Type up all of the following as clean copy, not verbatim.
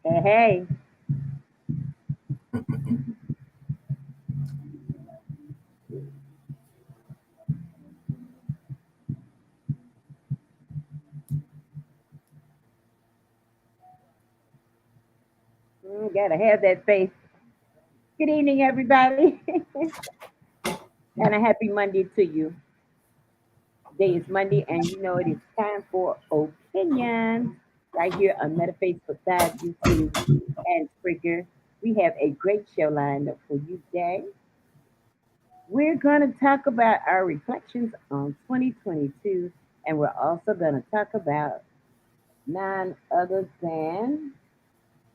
Hey, hey. Gotta have that faith. Good evening, everybody, and a happy Monday to you. Today is Monday, and you know it is time for opinions right here on Metaface Facade YouTube and Spreaker. We have a great show lined up for you today. We're going to talk about our reflections on 2022, and we're also going to talk about none other than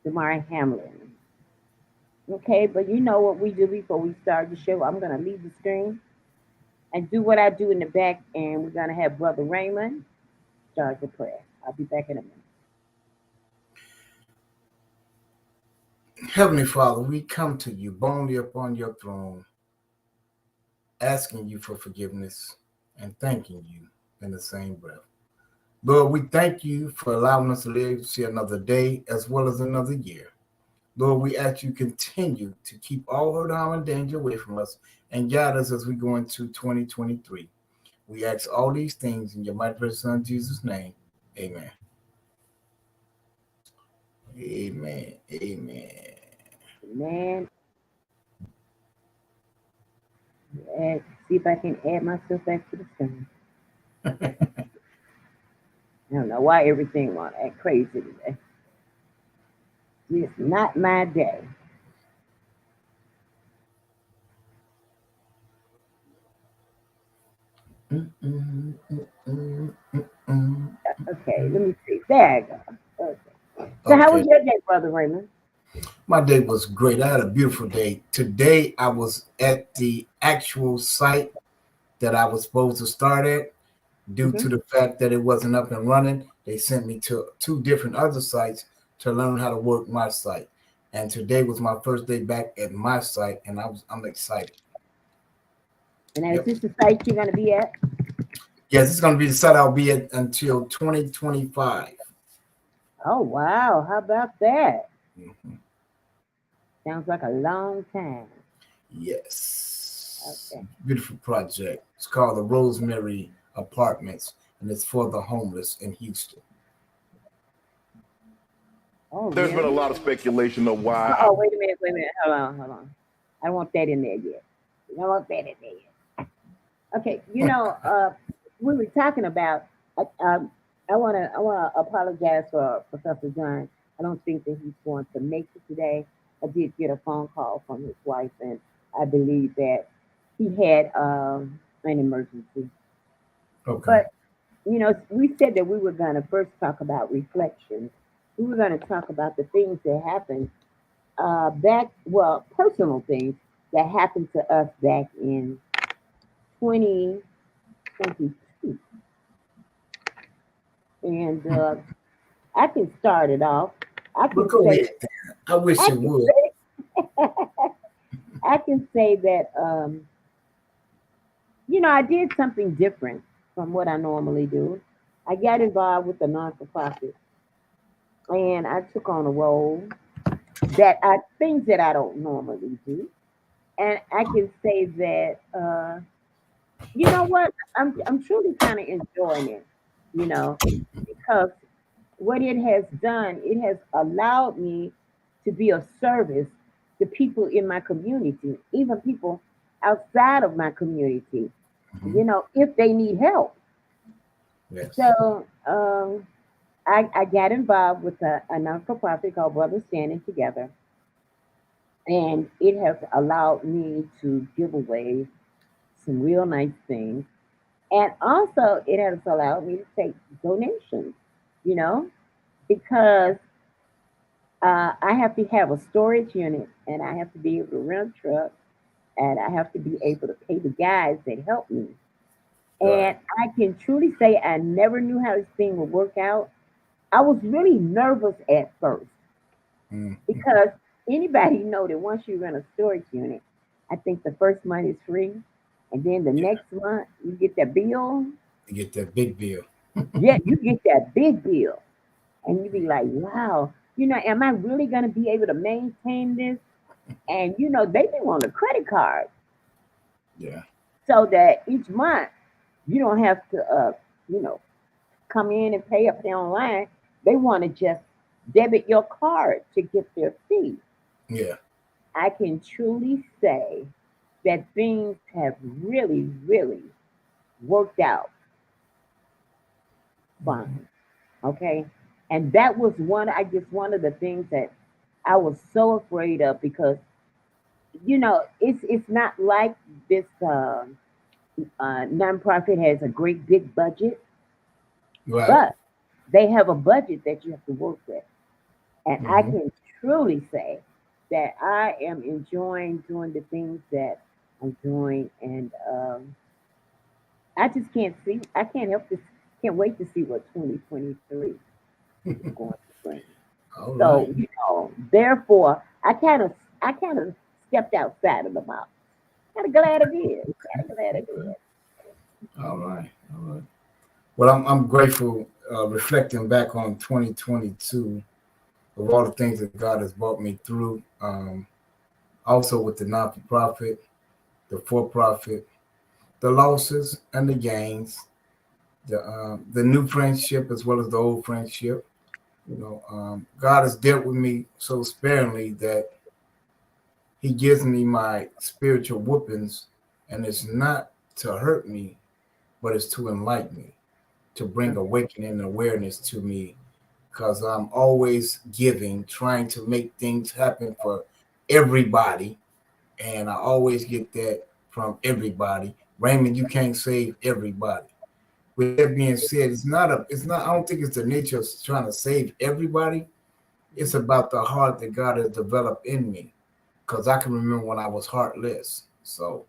Damar Hamlin. Okay, but you know what we do before we start the show? I'm going to leave the screen and do what I do in the back, and we're going to have Brother Raymond start the prayer. I'll be back in a minute. Heavenly Father, we come to you boldly upon your throne, asking you for forgiveness and thanking you in the same breath. Lord, we thank you for allowing us to live to see another day as well as another year. Lord, we ask you continue to keep all hurt, harm, and danger away from us and guide us as we go into 2023. We ask all these things in your mighty precious Son, Jesus' name. Amen. Amen. Amen. Man, see if I can add myself back to the screen. I don't know why everything want to act crazy today. It's not my day. Okay, let me see. There I go. Okay. So, how was your day, Brother Raymond? My day was great. I had a beautiful day. Today, I was at the actual site that I was supposed to start at. Due to the fact that it wasn't up and running, they sent me to two different other sites to learn how to work my site. And today was my first day back at my site, and I'm excited. And is this the site you're going to be at? Yes, it's going to be the site I'll be at until 2025. Oh, wow. How about that? Mm-hmm. Sounds like a long time. Yes. Okay. Beautiful project. It's called the Rosemary Apartments, and it's for the homeless in Houston. Oh, There's really? been a lot of speculation of why. Oh, wait a minute. Hold on. I don't want that in there yet. I don't want that in there yet. Okay, we were talking about. I want to apologize for Professor John. I don't think that he's going to make it today. I did get a phone call from his wife, and I believe that he had an emergency. Okay. But we said that we were going to first talk about reflections. We were going to talk about the things that happened personal things that happened to us back in 2022. And I can start it off. I can go say, ahead. I wish I you can would. say, I can say that, I did something different from what I normally do. I got involved with a non-for-profit, and I took on a role things that I don't normally do. And I can say that, you know what, I'm truly kind of enjoying it, because what it has done, it has allowed me to be of service to people in my community, even people outside of my community, if they need help. Yes. So I got involved with a non for profit called Brothers Standing Together. And it has allowed me to give away some real nice things. And also, it has allowed me to take donations, you know, because I have to have a storage unit and I have to be able to rent a truck and I have to be able to pay the guys that help me. Right. And I can truly say I never knew how this thing would work out. I was really nervous at first because anybody know that once you rent a storage unit, I think the first month is free, and then the next month you get that bill. You get that big bill. Yeah, you get that big bill, and you be like, wow. Am I really going to be able to maintain this? And they be on a credit card Yeah. so that each month you don't have to, you know, come in and pay online. They want to just debit your card to get their fee. Yeah. I can truly say that things have really, really worked out Mm-hmm. fine. Okay. And that was one of the things that I was so afraid of because, it's not like this nonprofit has a great big budget, Right. but they have a budget that you have to work with. And I Mm-hmm. can truly say that I am enjoying doing the things that I'm doing. And I can't help this, can't wait to see what 2023 is going to bring. All right. So, therefore, I kind of stepped outside of the box. Kind of glad I did. Kind of glad I Okay. did. All right. All right. Well, I'm grateful, reflecting back on 2022 of all the things that God has brought me through. Also with the non-for-profit, the for-profit, the losses and the gains, the new friendship as well as the old friendship. God has dealt with me so sparingly that He gives me my spiritual whoopings, and it's not to hurt me, but it's to enlighten me, to bring awakening and awareness to me, because I'm always giving, trying to make things happen for everybody, and I always get that from everybody. Raymond, you can't save everybody. With that being said, it's not, I don't think it's the nature of trying to save everybody. It's about the heart that God has developed in me. Because I can remember when I was heartless. So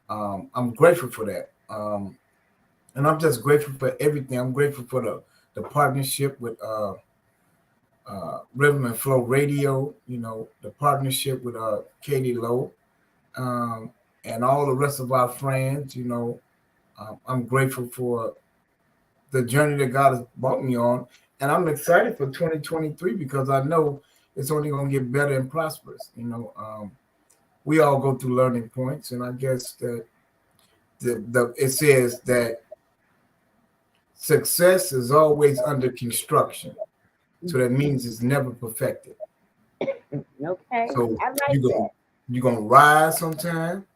I'm grateful for that. And I'm just grateful for everything. I'm grateful for the partnership with Rhythm and Flow Radio, the partnership with Katie Lowe, um, and all the rest of our friends. I'm grateful for the journey that God has brought me on. And I'm excited for 2023 because I know it's only going to get better and prosperous. We all go through learning points, and I guess that it says that success is always under construction. So that means it's never perfected. Okay. So I like you go that. you're gonna rise sometime,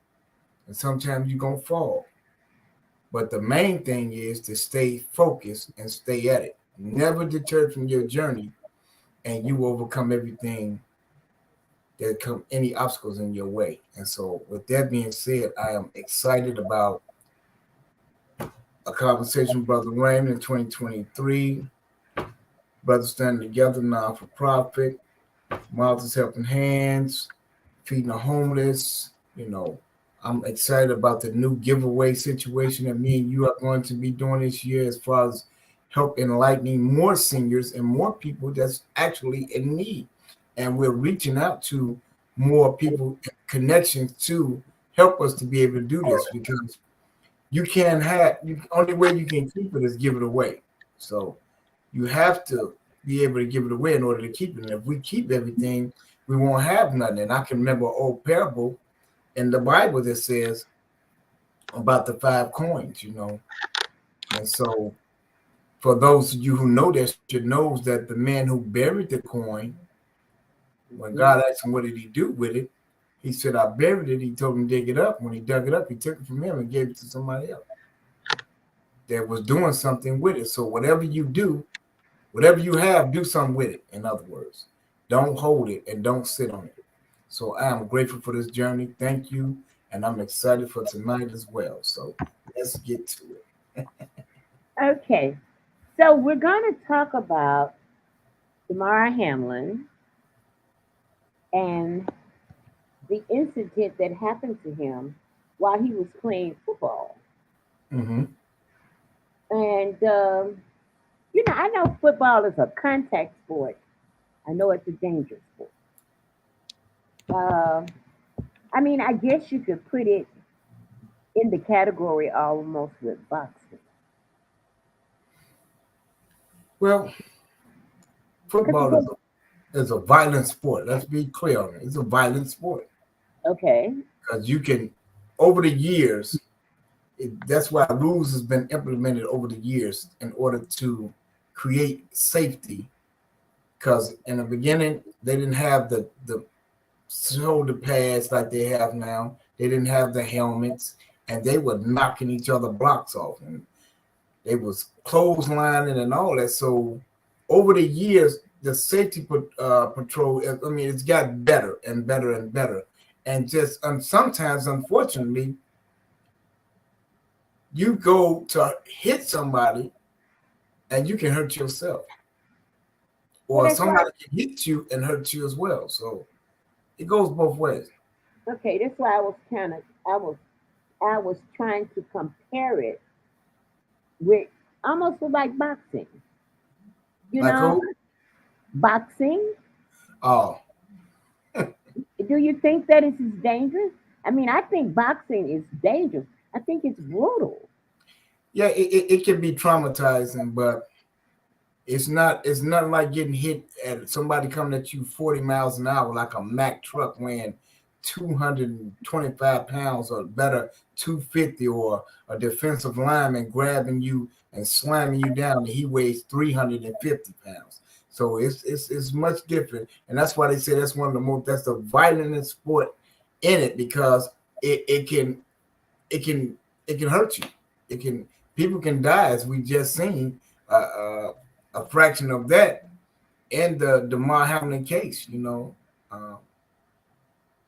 and sometimes you're gonna fall. But the main thing is to stay focused and stay at it. Never deter from your journey, and you will overcome everything that come any obstacles in your way. And so, with that being said, I am excited about a conversation, Brother Raymond, in 2023. Brothers standing together, non for profit, Mouths Helping Hands, feeding the homeless. I'm excited about the new giveaway situation that me and you are going to be doing this year as far as help enlightening more seniors and more people that's actually in need. And we're reaching out to more people, connections to help us to be able to do this because only way you can keep it is give it away. So you have to be able to give it away in order to keep it. And if we keep everything, we won't have nothing. And I can remember an old parable in the Bible that says about the 5 coins. And so for those of you who know that should knows that the man who buried the coin, when Mhm. God asked him what did he do with it, he said, I buried it. He told him to dig it up. When he dug it up, he took it from him and gave it to somebody else that was doing something with it. So whatever you do, whatever you have, do something with it. In other words, don't hold it and don't sit on it. So I am grateful for this journey. Thank you. And I'm excited for tonight as well. So let's get to it. Okay. So we're going to talk about Damar Hamlin and the incident that happened to him while he was playing football. Mm-hmm. And, I know football is a contact sport. I know it's a dangerous sport. Uh, I guess you could put it in the category almost with boxing. Well, Because football is It's a violent sport. Let's be clear on it. It's a violent sport Okay. because you can, over the years, that's why rules has been implemented over the years in order to create safety. Because in the beginning, they didn't have the shoulder pads like they have now. They didn't have the helmets, and they were knocking each other blocks off, and they was clotheslining and all that. So over the years, the safety patrol, I mean, it's got better and better and better. And just sometimes, unfortunately, you go to hit somebody and you can hurt yourself, Well, or that's why. somebody can hit you and hurt you as well. So it goes both ways. Okay, that's why I was I was trying to compare it with almost with like boxing. You Like know, who? boxing. Oh, Do you think that is as dangerous? I mean, I think boxing is dangerous. I think it's brutal. yeah, it can be traumatizing, but it's not like getting hit at somebody coming at you 40 miles an hour like a Mack truck weighing 225 pounds or better 250, or a defensive lineman grabbing you and slamming you down and he weighs 350 pounds. So it's much different. And that's why they say that's one of the most, that's the violent sport in it, because it can it can it can hurt you. It can, people can die, as we just seen a fraction of that in the Damar Hamlin case. Uh,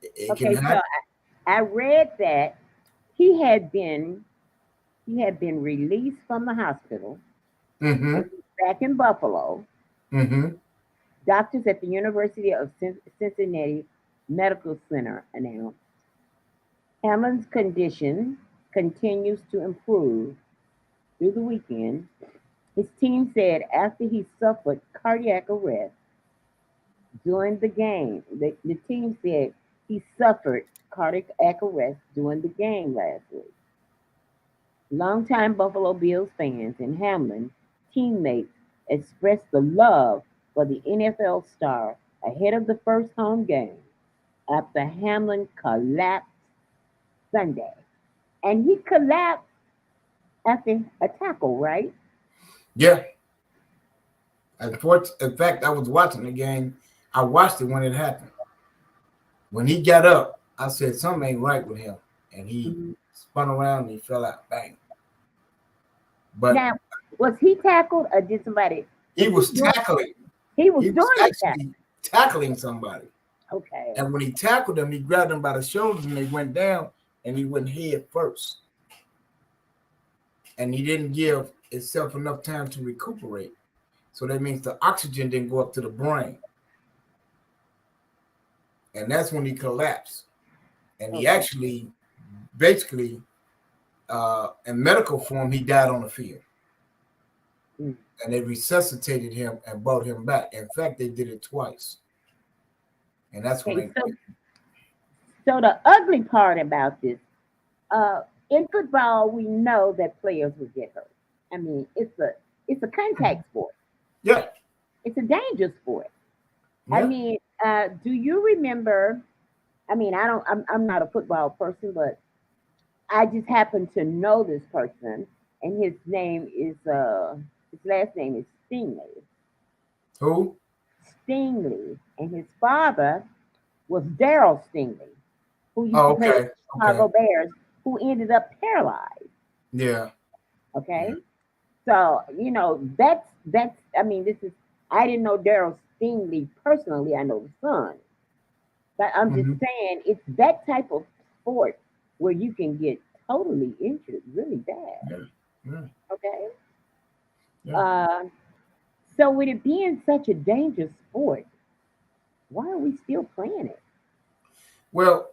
it can Okay, so happen. I read that he had been he had been released from the hospital and Mm-hmm. he's back in Buffalo. Mm-hmm. Doctors at the University of Cincinnati Medical Center announced Hamlin's condition continues to improve through the weekend. His team said after he suffered cardiac arrest during the game, the team said he suffered cardiac arrest during the game last week. Longtime Buffalo Bills fans and Hamlin teammates expressed the love for the NFL star ahead of the first home game after Hamlin collapsed Sunday. And he collapsed after a tackle, right? Yeah. In fact, I was watching the game. I watched it when it happened. When he got up, I said something ain't right with him, and he Mhm. spun around and he fell out. Bang! But Now, was he tackled or did somebody? he Was he was doing? tackling. He was He was doing the tackle. actually tackling somebody. Okay. And when he tackled him, he grabbed him by the shoulders and they went down, and he went head first. And he didn't give himself enough time to recuperate. So that means the oxygen didn't go up to the brain. And that's when he collapsed. And he Okay. actually, basically, in medical form, he died on the field. Mm. And they resuscitated him and brought him back. In fact, they did it twice. And that's when Okay. they, So the ugly part about this, in football, we know that players will get hurt. I mean, it's a contact sport. yeah, It's a dangerous sport. I yeah. mean, do you remember? I mean, I don't. I'm not a football person, but I just happen to know this person, and his last name is Stingley. Who? Stingley, and his father was Daryl Stingley, who used Oh, to play with okay. the Okay. Chicago Bears, who ended up paralyzed. Yeah. Yeah. Okay, so that's. I mean, this is. I didn't know Daryl Stingley personally. I know the son, but I'm just Mm-hmm. saying it's that type of sport where you can get totally injured really bad. Yeah. Yeah. Okay, Yeah. uh, so with it being such a dangerous sport, why are we still playing it? Well,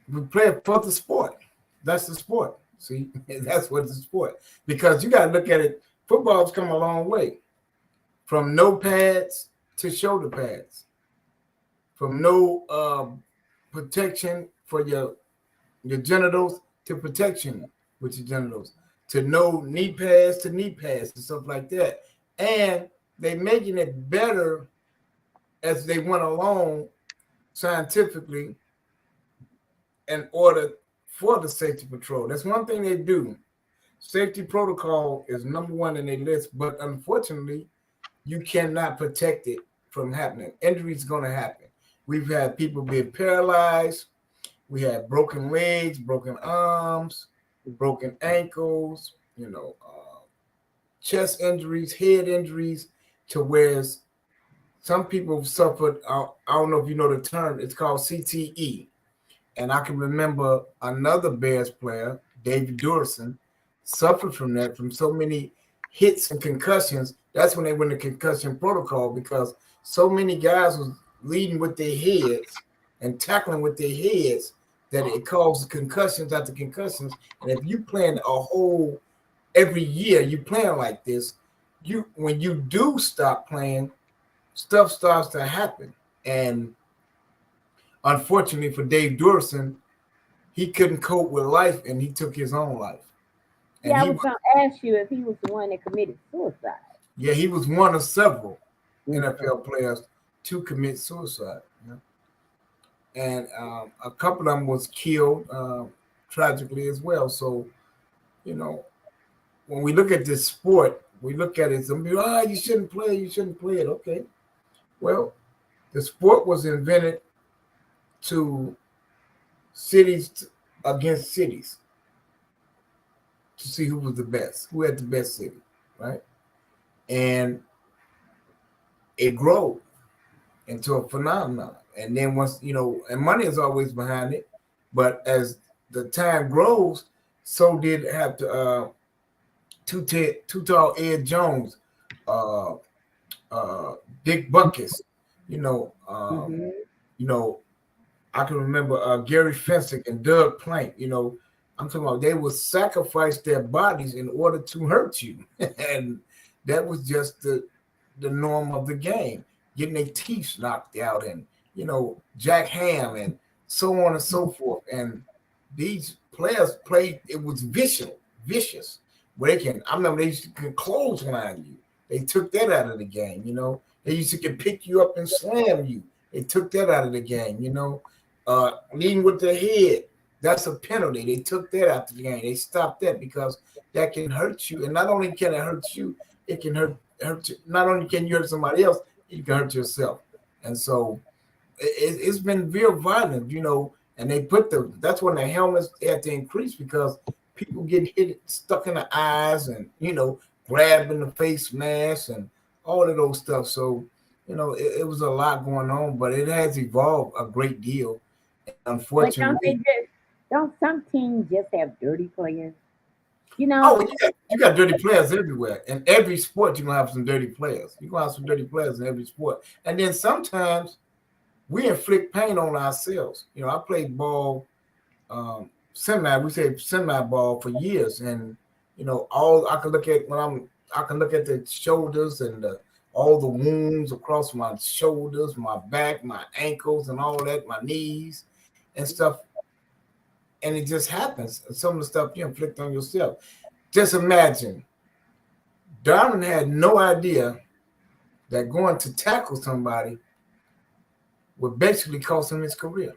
we play it for the sport. That's the sport. See, that's what the sport. Because you got to look at it. Football's come a long way from no pads to shoulder pads, from no protection for your genitals to protection with your genitals, to no knee pads and stuff like that. And they making it better as they went along scientifically in order for the safety patrol. That's one thing they do. Safety protocol is number one in their list, but unfortunately, you cannot protect it from happening. Injuries going to happen. We've had people being paralyzed. We had broken legs, broken arms, broken ankles, chest injuries, head injuries, to where some people suffered. I don't know if you know the term. It's called CTE. And I can remember another Bears player, David Durson, suffered from that, from so many hits and concussions. That's when they went to concussion protocol, because so many guys was leading with their heads and tackling with their heads that it caused concussions after concussions. And if you plan a whole every year, you playing like this, when you do stop playing, stuff starts to happen. And unfortunately for Dave Durson, he couldn't cope with life and he took his own life. And Yeah, I was going to ask you if he was the one that committed suicide. Yeah, he was one of several NFL players to commit suicide. And a couple of them was killed tragically as well. So, when we look at this sport, we look at it, some people, you shouldn't play it. Okay. Well, the sport was invented to cities against cities to see who was the best, who had the best city, right? And it grew into a phenomenon. And then once, and money is always behind it, but as the time grows, so did have to Too Tall Ed Jones, Dick Buckus, I can remember Gary Fensick and Doug Plank. I'm talking about they would sacrifice their bodies in order to hurt you, and that was just the norm of the game. Getting their teeth knocked out, and Jack Ham, and so on and so forth. And these players played. It was vicious. Where I remember they used to clothesline you. They took that out of the game. They used to pick you up and slam you. They took that out of the game. Leading with their head, that's a penalty. They took that out of the game. They stopped that because that can hurt you. And not only can it hurt you, it can hurt you. Not only can you hurt somebody else, you can hurt yourself. And so it's been real violent, and they that's when the helmets had to increase, because people getting hit, stuck in the eyes, and, grabbing the face mask and all of those stuff. So, it was a lot going on, but it has evolved a great deal. Unfortunately, don't some teams just have dirty players? Oh, you got dirty players everywhere. In every sport, you're going to have some dirty players. You're going to have some dirty players in every sport. And then sometimes we inflict pain on ourselves. I played ball, semi ball for years. And, I can look at the shoulders and all the wounds across my shoulders, my back, my ankles, and all that, my knees and stuff. And it just happens. Some of the stuff you inflict on yourself. Just imagine, Darwin had no idea that going to tackle somebody would basically cost him his career.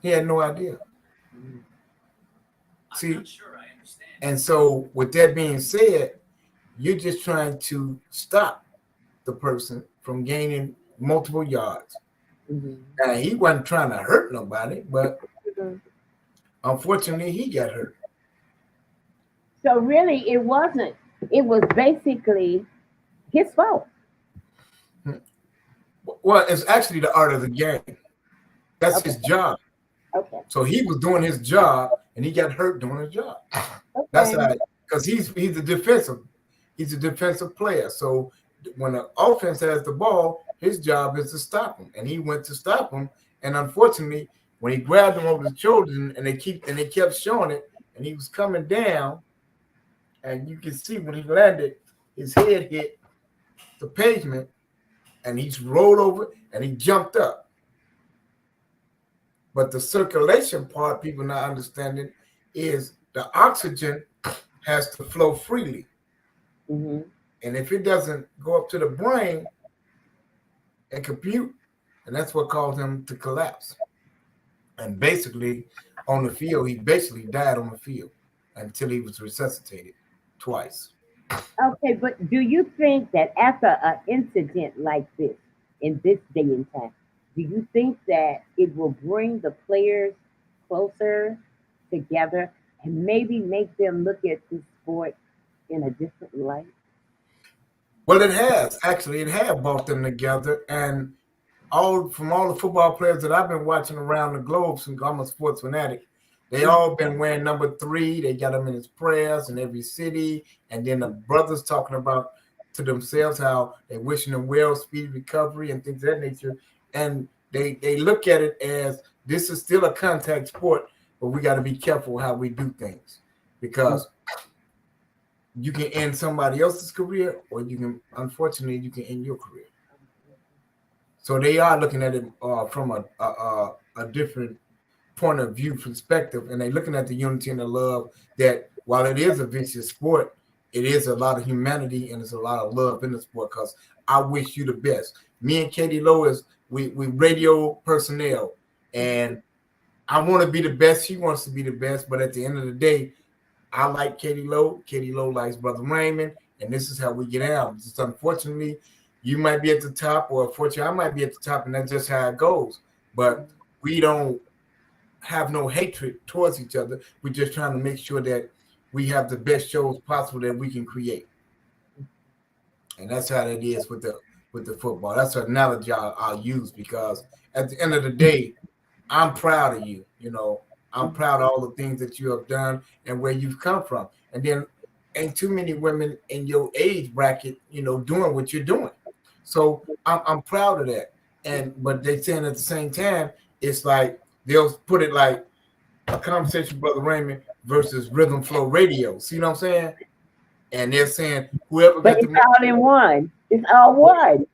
He had no idea. See, and so with that being said, you're just trying to stop the person from gaining multiple yards. Now, he wasn't trying to hurt nobody, but unfortunately, he got hurt. So really, it wasn't. It was basically his fault. Well, it's actually the art of the game. That's his job. Okay. So he was doing his job, and he got hurt doing his job. Okay. That's how, because he's a defensive player. So when the offense has the ball, his job is to stop him, and he went to stop him. And unfortunately, when he grabbed him over the shoulders, and they kept showing it, and he was coming down, and you can see when he landed, his head hit the pavement, and he's rolled over, and he jumped up. But the circulation part, people not understanding, is the oxygen has to flow freely. And And if it doesn't go up to the brain and compute, and that's what caused him to collapse. And basically, on the field, he basically died on the field until he was resuscitated twice. Okay, but do you think that after an incident like this, in this day and time, do you think that it will bring the players closer together and maybe make them look at the sport in a different light? Well, it has actually. It has brought them together, and all the football players that I've been watching around the globe, since I'm a sports fanatic, they all been wearing number 3. They got them in his prayers in every city, and then the brothers talking about to themselves how they wishing them well, speedy recovery, and things of that nature. And they look at it as this is still a contact sport, but we got to be careful how we do things because you can end somebody else's career, or unfortunately, you can end your career. So they are looking at it from a different point of view perspective, and they're looking at the unity and the love that while it is a vicious sport, it is a lot of humanity and there's a lot of love in the sport because I wish you the best. Me and Katie Lowe we radio personnel, and I want to be the best. She wants to be the best, but at the end of the day, I like Katie Lowe. Katie Lowe likes Brother Raymond, and this is how we get out. Just unfortunately, you might be at the top, or unfortunately, I might be at the top, and that's just how it goes. But we don't have no hatred towards each other. We're just trying to make sure that we have the best shows possible that we can create, and that's how it is with the football. That's an analogy I'll use because at the end of the day, I'm proud of you. You know, I'm proud of all the things that you have done and where you've come from. And then ain't too many women in your age bracket, you know, doing what you're doing. So I'm proud of that. But they saying at the same time, it's like they'll put it like a conversation, Brother Raymond versus Rhythm Flow Radio. See what I'm saying? And they're saying whoever But got it's all in one. It's all one.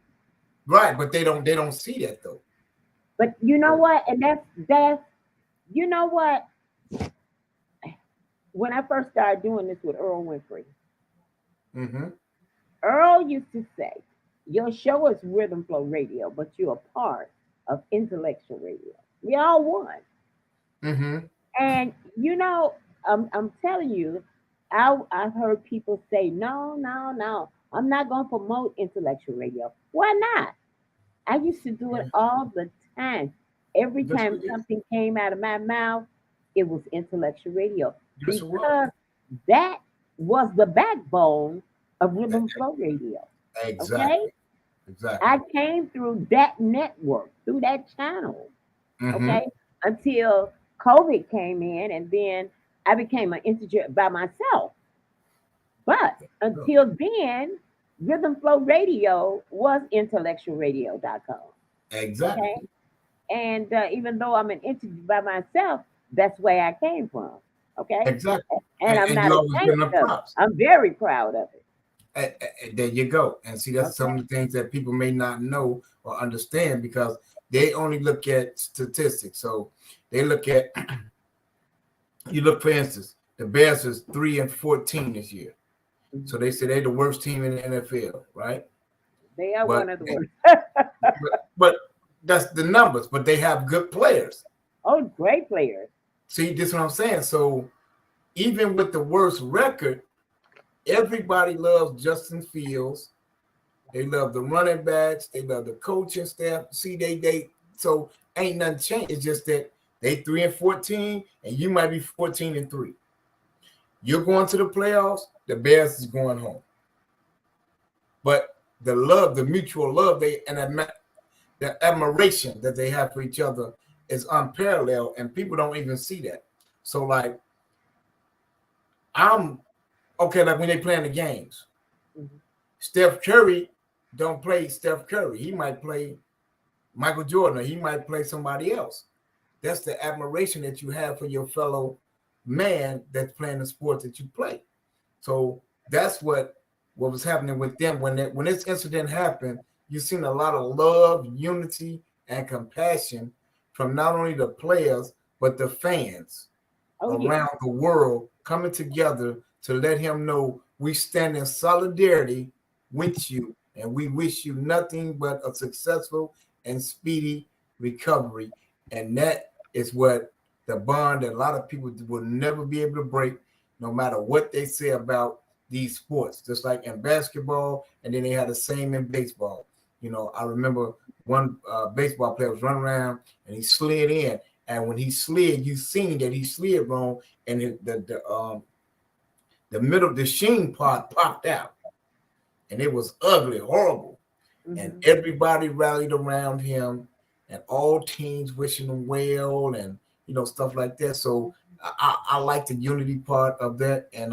right, but they don't see that though. But you know what? And that's you know what? When I first started doing this with Earl Winfrey, Mm-hmm. Earl used to say, "Your show is Rhythm Flow Radio, but you're a part of Intellectual Radio. We all one." Mm-hmm. And I'm telling you, I've heard people say, "No, no, no, I'm not going to promote Intellectual Radio." Why not? I used to do it all the time. Every Yes, time it is. something came out of my mouth, it was Intellectual Radio Yes, it was. because that was the backbone of Rhythm Flow Radio. Okay, Exactly. Exactly. I came through that network, through that channel. Mm-hmm. Okay, until COVID came in, and then I became an integer by myself. But until then, Rhythm Flow Radio was intellectualradio.com. Okay, Exactly. and even though I'm an integer by myself, that's where I came from. Okay, Exactly. and I'm And not you always give ashamed them of it. props. I'm very proud of it. There you go. And see, that's some Okay, of the things that people may not know or understand because they only look at statistics. So they look at, you look, for instance, the Bears is 3-14 this year. So they say they're the worst team in the NFL, right? they are But one of the worst. but that's the numbers, but they have good players. Oh, great players. See, this is what I'm saying. So even with the worst record, everybody loves Justin Fields. They love the running backs. They love the coaching staff. See, they so ain't nothing changed. It's just that they 3-14, and you might be 14-3. You're going to the playoffs. The Bears is going home. But the love, the mutual love, the admiration that they have for each other is unparalleled, and people don't even see that. So, like, I'm okay. Like when they playing the games, Mhm. Steph Curry don't play Steph Curry. He might play Michael Jordan, or he might play somebody else. That's the admiration that you have for your fellow man that's playing the sport that you play. So that's what was happening with them when this incident happened. You've seen a lot of love, unity, and compassion from not only the players but the fans Oh yeah. around the world coming together to let him know we stand in solidarity with you, and we wish you nothing but a successful and speedy recovery. And that is what the bond that a lot of people will never be able to break, no matter what they say about these sports. Just like in basketball, and then they had the same in baseball. I remember one baseball player was running around and he slid in, and when he slid, you seen that he slid wrong, and the middle, the sheen part popped out, and it was ugly, horrible. Mm-hmm. And everybody rallied around him, and all teams wishing him well, and stuff like that. So I like the unity part of that. And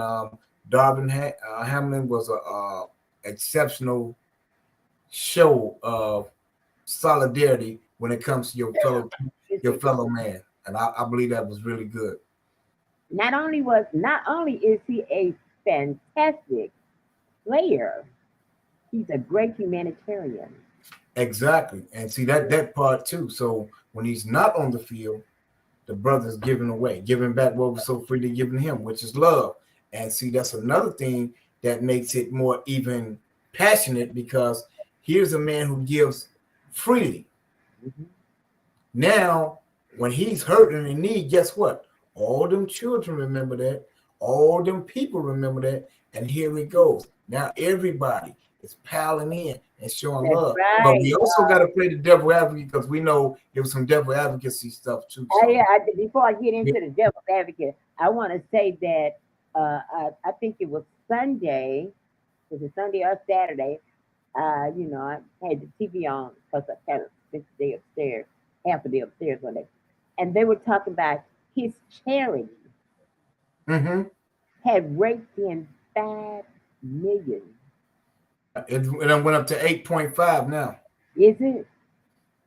Darvin Hamlin was a exceptional show of solidarity when it comes to your fellow man, and I believe that was really good. Not only is he a fantastic player, he's a great humanitarian. Exactly. And see that part too. So when he's not on the field, the brother's giving back what was so freely given him, which is love. And see, that's another thing that makes it more even passionate, because here's a man who gives freely. Mm-hmm. Now, when he's hurt and in need, guess what? All them children remember that. All them people remember that. And here it goes. Now everybody is piling in and showing love. Right. But we also got to play the devil advocate, because we know there was some devil advocacy stuff too. So. Before I get into the devil's advocate, I want to say that I think it was Sunday. Was it Sunday or Saturday? I had the TV on because I had a day upstairs, half a day upstairs one day, and they were talking about his charity had raked in $5 million. It went up to 8.5 now. Is it?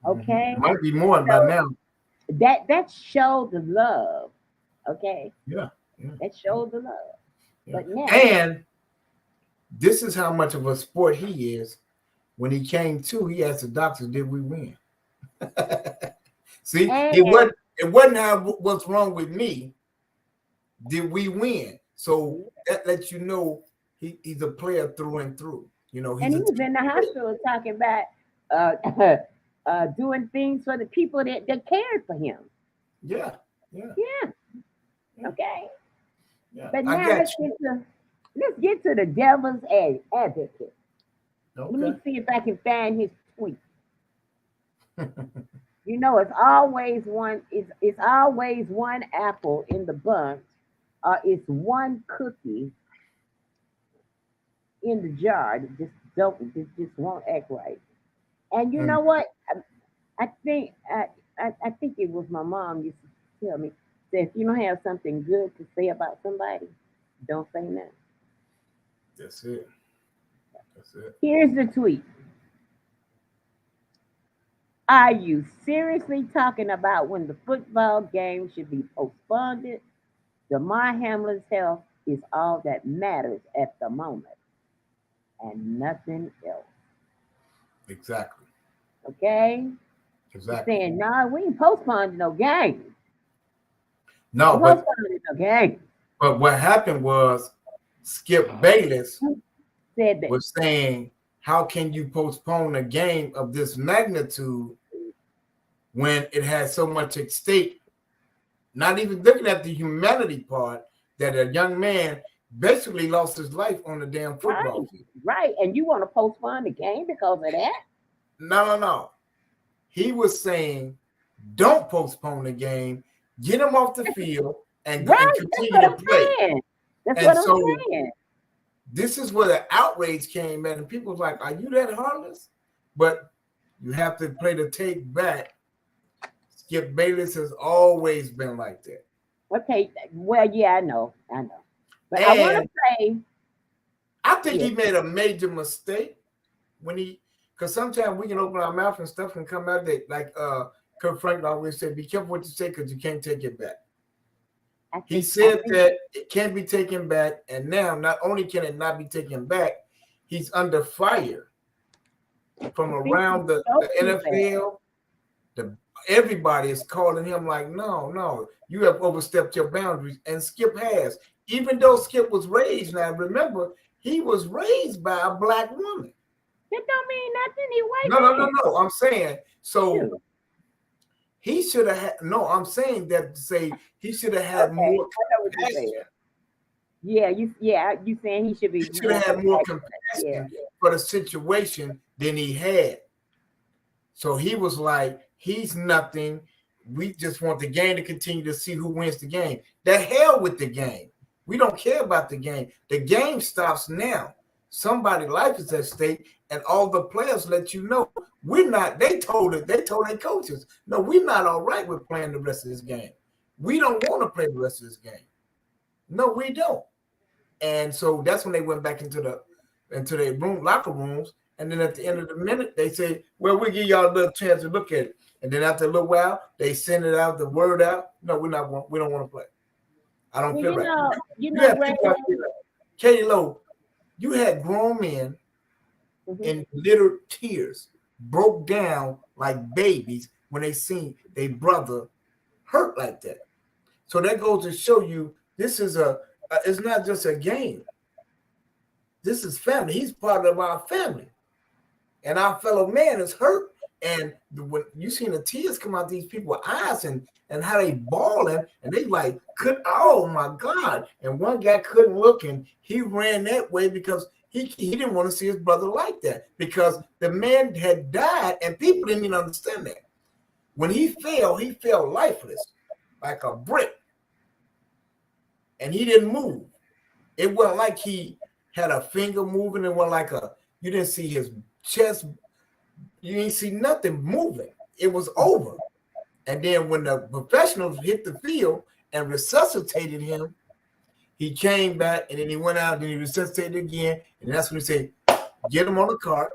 Okay. It might be more by now. That showed the love. Okay. Yeah. That showed the love. Yeah. But now, and this is how much of a sport he is. When he came to, he asked the doctor, "Did we win?" See, it wasn't how what's wrong with me. Did we win? So that lets you know he's a player through and through. And he was in the hospital talking about doing things for the people that cared for him. Yeah. Okay. Yeah. But now let's get to the devil's advocate. Okay. Let me see if I can find his tweet. It's always one. It's always one apple in the bunch, or it's one cookie in the jar that just won't act right. And you know what? I think it was my mom used to tell me that if you don't have something good to say about somebody, don't say nothing. That's it. Here's the tweet. Are you seriously talking about when the football game should be postponed? Damar Hamlin's health is all that matters at the moment, and nothing else. Exactly. Okay? Exactly. Saying, no, we ain't postponed no game. No, but what happened was Skip Bayless said that. Was saying, how can you postpone a game of this magnitude when it has so much at stake? Not even looking at the humanity part, that a young man basically lost his life on the damn football field. Right, and you want to postpone the game because of that? No. He was saying, don't postpone the game, get him off the field, and continue to play. That's what I'm saying. This is where the outrage came in, and people was like, "Are you that heartless?" But you have to play the tape back. Skip Bayless has always been like that. Okay, well, yeah, I know. But I want to say, I think he made a major mistake because sometimes we can open our mouth and stuff can come out that, like Kurt Franklin always said, "Be careful what you say because you can't take it back." He said that it can't be taken back, and now not only can it not be taken back, he's under fire from around the NFL. Everybody is calling him like, no, you have overstepped your boundaries, and Skip has. Even though Skip was raised, now remember, he was raised by a black woman. That don't mean nothing. He white. No. I'm saying so. Dude. He should have had. No, I'm saying that to say he should have had Okay, more I know what you're compassion. saying. You saying he should be. He should have had more compassion for the situation than he had. So he was like, he's nothing. We just want the game to continue to see who wins the game. The hell with the game. We don't care about the game. The game stops now. Somebody's life is at stake, and all the players let you know we're not. They told their coaches, no, we're not all right with playing the rest of this game. We don't want to play the rest of this game. No, we don't. And so that's when they went back into their locker rooms. And then at the end of the minute, they say, well, we'll give y'all a little chance to look at it. And then after a little while, they send it out, the word out. No, we don't want to play. I don't feel right. Katie Lowe, you had grown men in little tears, broke down like babies when they seen their brother hurt like that. So that goes to show you this is it's not just a game. This is family. He's part of our family. And our fellow man is hurt. And when you seen the tears come out these people's eyes and how they bawling, and they like, oh my God. And one guy couldn't look, and he ran that way because he didn't want to see his brother like that, because the man had died and people didn't even understand that. When he fell lifeless, like a brick. And he didn't move. It wasn't like he had a finger moving. It wasn't like you didn't see his chest. You didn't see nothing moving. It was over. And then when the professionals hit the field and resuscitated him, he came back, and then he went out and he resuscitated again. And that's when he said, get him on the cart,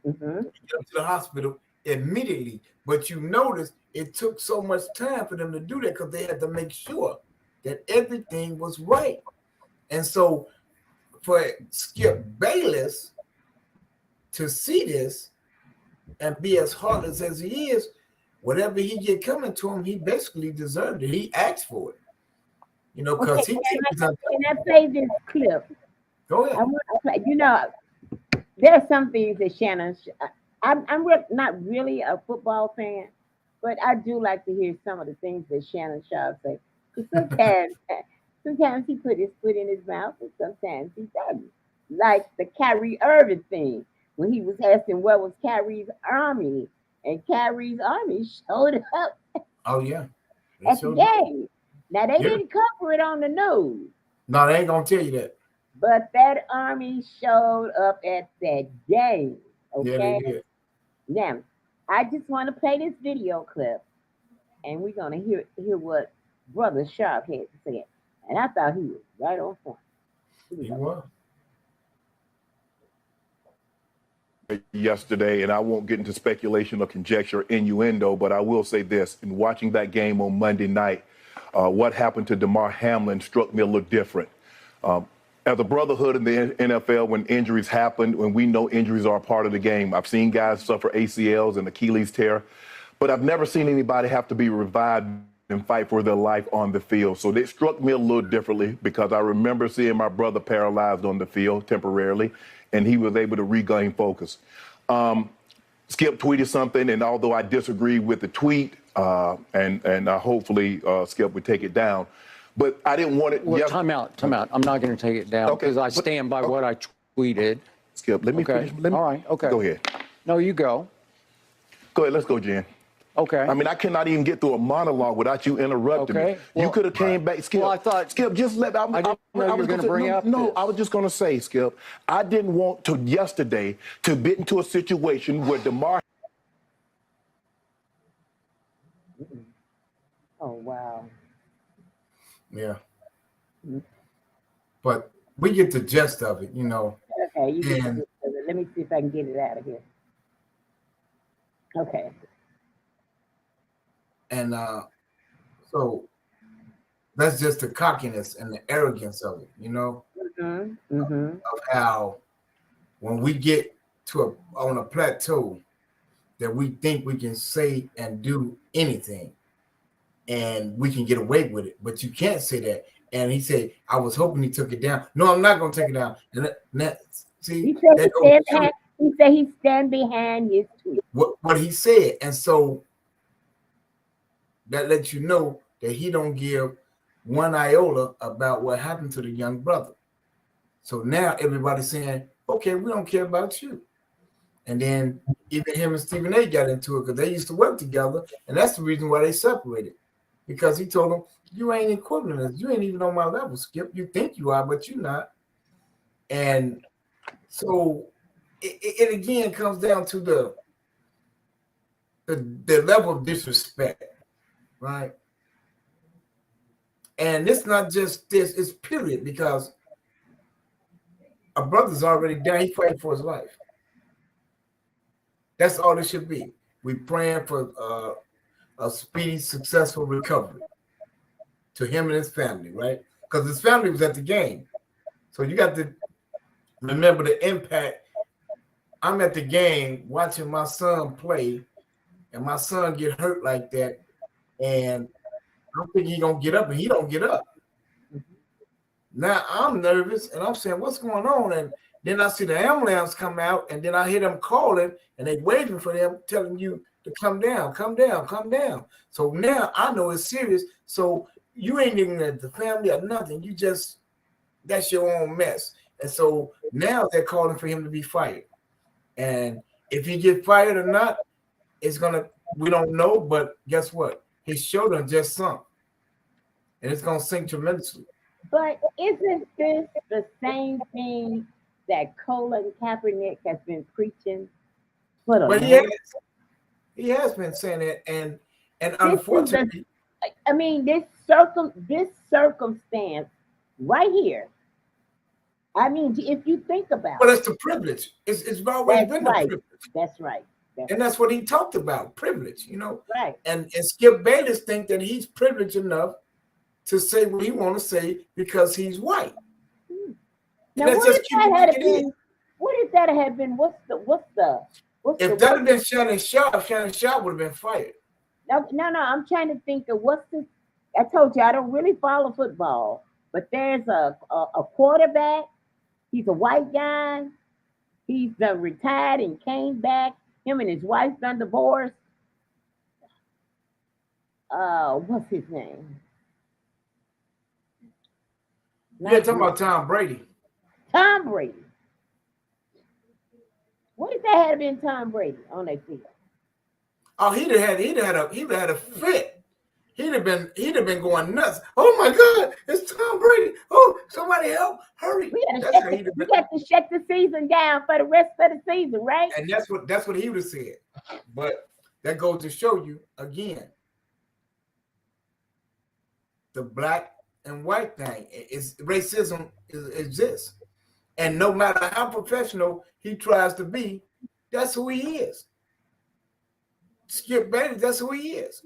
get him to the hospital immediately. But you notice it took so much time for them to do that because they had to make sure that everything was right. And so for Skip Bayless to see this and be as heartless as he is, whatever he get coming to him, he basically deserved it. He asked for it. You know, because can I play this clip? Go ahead. There are some things that Shannon, I'm not really a football fan, but I do like to hear some of the things that Shannon Sharp say. Sometimes he put his foot in his mouth, and sometimes he doesn't. Like the Kyrie Irving thing, when he was asking where was Kyrie's army, and Kyrie's army showed up. Oh yeah, at the game. Now they didn't cover it on the news. No, they ain't gonna tell you that. But that army showed up at that game. Okay. Yeah, they did. Now, I just want to play this video clip, and we're gonna hear what Brother Sharp had to say. And I thought he was right on point. He was. Yesterday, and I won't get into speculation or conjecture or innuendo, but I will say this: in watching that game on Monday night, what happened to Damar Hamlin struck me a little different. As a brotherhood in the NFL, when injuries happen, when we know injuries are a part of the game, I've seen guys suffer ACLs and Achilles tear, but I've never seen anybody have to be revived and fight for their life on the field. So it struck me a little differently because I remember seeing my brother paralyzed on the field temporarily, and he was able to regain focus. Skip tweeted something, and although I disagree with the tweet, and hopefully Skip would take it down, but I didn't want it. Well, time out. I'm not going to take it down because I stand by what I tweeted. Skip, let me finish. All right, okay. Go ahead. No, you go. Go ahead, let's go, Jen. Okay. I mean, I cannot even get through a monologue without you interrupting me. Well, you could have came back, Skip. Well, I thought, Skip, just let. I didn't know you were going to bring up No, this. I was just going to say, Skip, I didn't want to yesterday to get into a situation where Damar. Oh wow. Yeah. But we get the gist of it, you know. Okay, you get the gist of it. Let me see if I can get it out of here. Okay. And so that's just the cockiness and the arrogance of it, you know, of how when we get to on a plateau that we think we can say and do anything and we can get away with it, but you can't say that. And he said, I was hoping he took it down. No, I'm not going to take it down. And see, he said he stand behind his tweet. What he said. And so that lets you know that he don't give one iota about what happened to the young brother. So now everybody's saying, okay, we don't care about you. And then even him and Stephen A got into it because they used to work together. And that's the reason why they separated. Because he told him, you ain't equivalent. You ain't even on my level, Skip. You think you are, but you're not. And so it again comes down to the level of disrespect, right? And it's not just this, it's period, because a brother's already down. He's fighting for his life. That's all it should be. We're praying for a speedy, successful recovery to him and his family, right? Because his family was at the game. So you got to remember the impact. I'm at the game watching my son play, and my son get hurt like that, and I'm thinking he's going to get up, and he don't get up. Now I'm nervous, and I'm saying, what's going on? And then I see the ambulance come out, and then I hear them calling, and they waiting for them, telling you to come down, come down, come down. So now I know it's serious. So you ain't even at the family or nothing. You just, that's your own mess. And so now they're calling for him to be fired. And if he get fired or not, it's gonna, we don't know, but guess what? His shoulder just sunk. And it's gonna sink tremendously. But isn't this the same thing that Colin Kaepernick has been preaching for the But he has been saying that, and unfortunately, I mean, this circumstance right here. I mean, if you think about it, it's the privilege. It's always been the privilege. That's right. And that's what he talked about, privilege, you know. Right. And Skip Bayless think that he's privileged enough to say what he want to say because he's white. Now, what if that had been? What's if that had been Shannon Sharp would have been fired. No, I'm trying to think of what's the. I told you I don't really follow football, but there's a quarterback. He's a white guy. He's retired and came back. Him and his wife done divorced. What's his name? You're talking about Tom Brady. Tom Brady. What if that had been Tom Brady on that field? Oh, he'd have had a fit. He'd have been going nuts. Oh my God, it's Tom Brady. Oh, somebody help! Hurry! We got to shut the season down for the rest of the season, right? And that's what he would have said. But that goes to show you again, the black and white thing is racism exists, and no matter how professional he tries to be, that's who he is. Skip Bayless, that's who he is,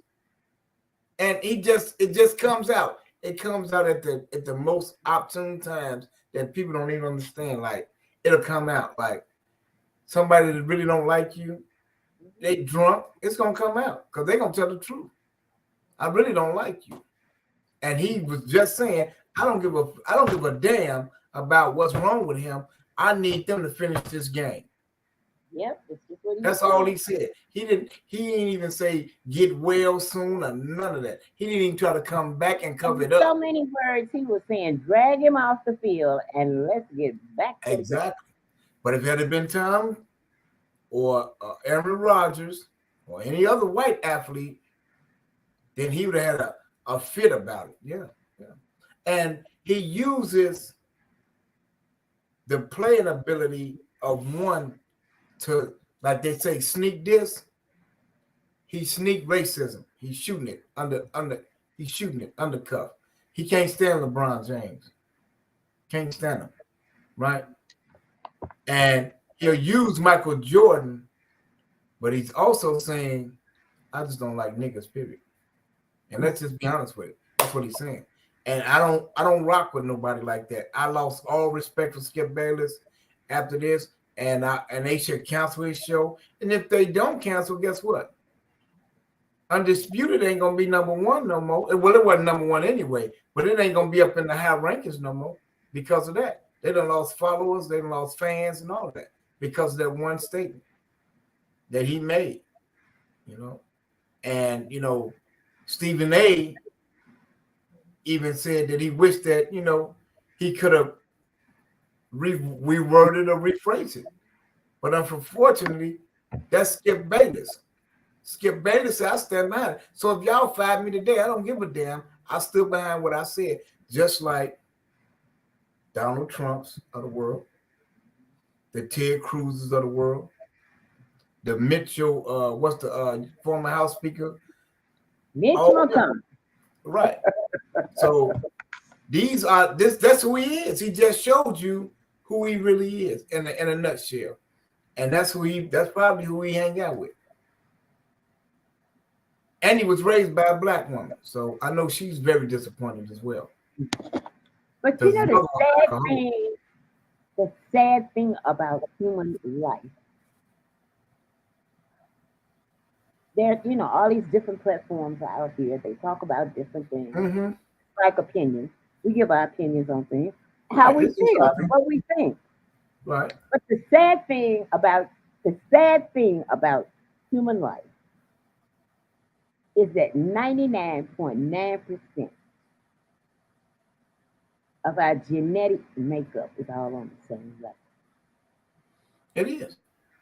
and it just comes out. It comes out at the most opportune times that people don't even understand. Like it'll come out like somebody that really don't like you, they drunk. It's gonna come out because they're gonna tell the truth. I really don't like you. And he was just saying, I don't give a damn about what's wrong with him. I need them to finish this game. Yep, that's all he said. He didn't even say get well soon or none of that. He didn't even try to come back and cover it up. So many words he was saying, drag him off the field and let's get back to exactly. But if it had been Tom or Aaron Rodgers or any other white athlete, then he would have had a fit about it. Yeah. And he uses the playing ability of one to, like they say, sneak this. He sneak racism. He's shooting it he's shooting it undercuff. He can't stand LeBron James. Can't stand him. Right? And he'll use Michael Jordan, but he's also saying, I just don't like niggas, period. And let's just be honest with it. That's what he's saying. And I don't rock with nobody like that. I lost all respect for Skip Bayless after this, and they should cancel his show. And if they don't cancel, guess what? Undisputed ain't gonna be number one no more. Well, it wasn't number one anyway, but it ain't gonna be up in the high rankings no more because of that. They done lost followers, they done lost fans and all of that because of that one statement that he made, you know. And you know, Stephen A even said that he wished that, you know, he could have reworded or rephrased it. But unfortunately, that's Skip Bayless. Skip Bayless said, I stand behind it. So if y'all fired me today, I don't give a damn. I stood behind what I said, just like Donald Trump's of the world, the Ted Cruz's of the world, the Mitchell, what's the former House Speaker? Mitch McConnell. Right. So these are that's who he is. He just showed you who he really is in a nutshell. And that's probably who he hang out with. And he was raised by a black woman. So I know she's very disappointed as well. But you know the sad thing about human life, there, you know, all these different platforms are out here. They talk about different things, like opinions. We give our opinions on things, how we feel, what we think. Right. But the sad thing about human life is that 99.9% of our genetic makeup is all on the same level. It is.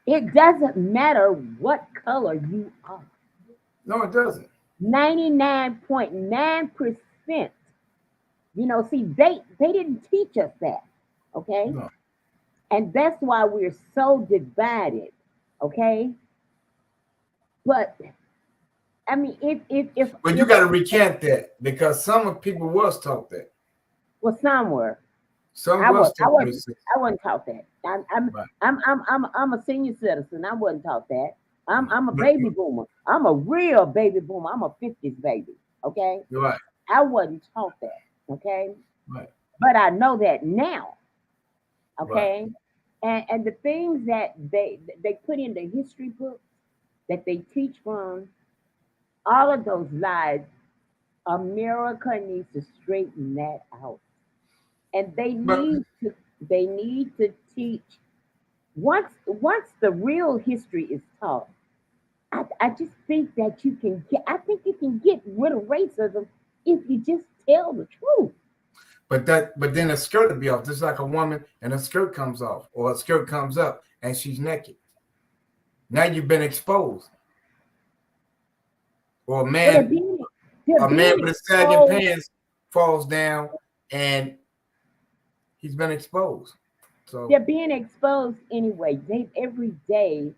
It doesn't matter what color you are. No, it doesn't. 99.9%. You know, see, they didn't teach us that, okay? No. And that's why we're so divided, okay? But I mean, if But you got to recant that because some people was taught that. Well, some were. Some I was taught wasn't taught that. I'm a senior citizen. I wasn't taught that. I'm a baby boomer. I'm a real baby boomer. I'm a 50s baby. Okay. You're right. I wasn't taught that. Okay. Right. But I know that now. Okay. Right. And the things that they put in the history books that they teach from, all of those lies, America needs to straighten that out. And they need to teach once the real history is taught. I just think that you can get rid of racism if you just tell the truth. But then a skirt will be off, just like a woman and a skirt comes off, or a skirt comes up and she's naked. Now you've been exposed. Or a man with a sagging pants falls down and he's been exposed. So they're being exposed anyway. Every day.